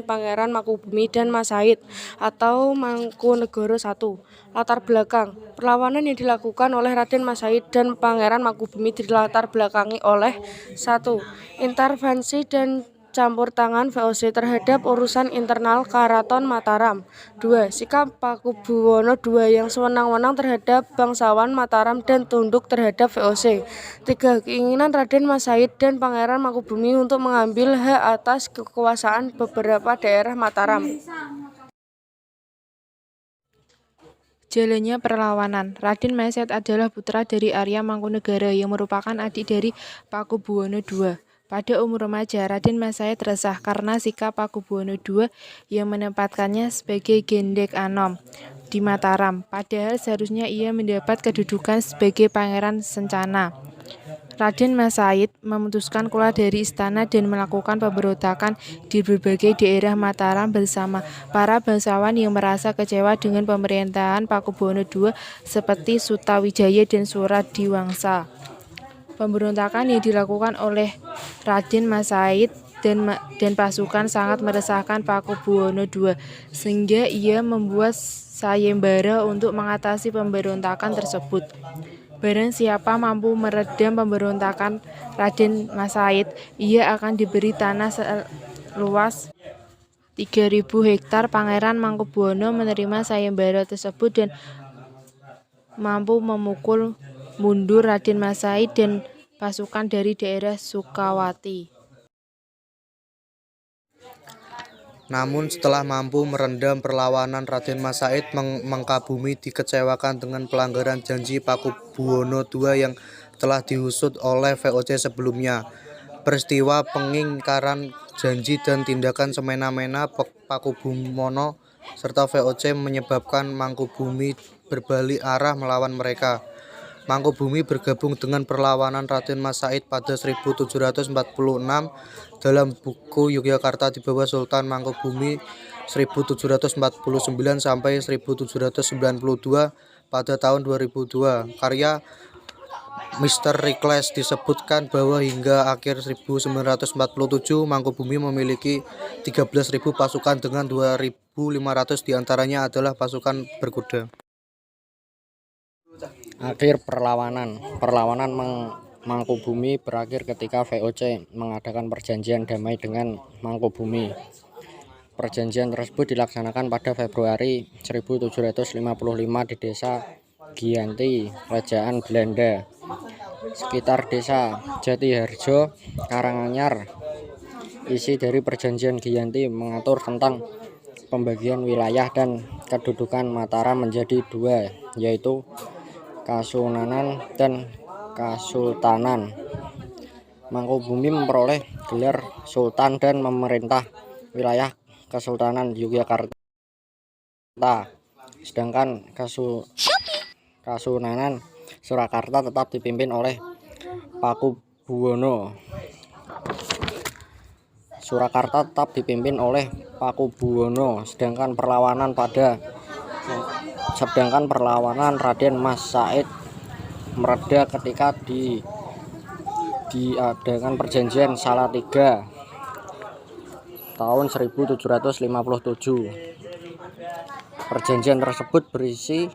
Pangeran Mangkubumi dan Mas Said atau Mangkunegoro I. Latar belakang perlawanan yang dilakukan oleh Raden Mas Said dan Pangeran Mangkubumi dilatar belakangi oleh 1. Intervensi dan campur tangan VOC terhadap urusan internal Karaton Mataram. 2. Sikap Pakubuwono II yang sewenang-wenang terhadap bangsawan Mataram dan tunduk terhadap VOC. 3. Keinginan Raden Mas Said dan Pangeran Mangkubumi untuk mengambil hak atas kekuasaan beberapa daerah Mataram. Jalannya perlawanan. Raden Mas Said adalah putra dari Arya Mangkunegara yang merupakan adik dari Pakubuwono II. Pada umur remaja, Raden Mas Said resah karena sikap Pakubuwono II yang menempatkannya sebagai Gendek Anom di Mataram, padahal seharusnya ia mendapat kedudukan sebagai Pangeran Sencana. Raden Mas Said memutuskan keluar dari istana dan melakukan pemberontakan di berbagai daerah Mataram bersama para bangsawan yang merasa kecewa dengan pemerintahan Pakubuwono II seperti Sutawijaya dan Suradiwangsa. Pemberontakan yang dilakukan oleh Raden Mas Said dan pasukan sangat meresahkan Pakubuwono II, sehingga ia membuat sayembara untuk mengatasi pemberontakan tersebut. Barang siapa mampu meredam pemberontakan Raden Mas Said, ia akan diberi tanah seluas 3.000 hektar. Pangeran Mangkubwono menerima sayembara tersebut dan mampu memukul mundur Raden Mas Said dan pasukan dari daerah Sukawati. Namun setelah mampu merendam perlawanan, Raden Mas Said Mangkubumi dikecewakan dengan pelanggaran janji Pakubuwono II yang telah diusut oleh VOC sebelumnya. Peristiwa pengingkaran janji dan tindakan semena-mena Pakubuwono serta VOC menyebabkan Mangkubumi berbalik arah melawan mereka. Mangkubumi bergabung dengan perlawanan Raden Mas Said pada 1746 dalam buku Yogyakarta di bawah Sultan Mangkubumi 1749 sampai 1792 pada tahun 2002. Karya Mr. Reckless disebutkan bahwa hingga akhir 1947 Mangkubumi memiliki 13.000 pasukan dengan 2.500 diantaranya adalah pasukan berkuda. Akhir perlawanan Mangkubumi berakhir ketika VOC mengadakan perjanjian damai dengan Mangkubumi. Perjanjian tersebut dilaksanakan pada Februari 1755 di desa Giyanti, Kerajaan Belanda, sekitar desa Jatiharjo, Karanganyar. Isi dari perjanjian Giyanti mengatur tentang pembagian wilayah dan kedudukan Mataram menjadi dua, yaitu Kasunanan dan Kasultanan. Mangkubumi memperoleh gelar Sultan dan memerintah wilayah Kesultanan Yogyakarta, sedangkan Kasunanan Surakarta tetap dipimpin oleh Pakubuwono. Surakarta tetap dipimpin oleh Pakubuwono, sedangkan perlawanan Raden Mas Said mereda ketika diadakan perjanjian Salatiga tahun 1757. Perjanjian tersebut berisi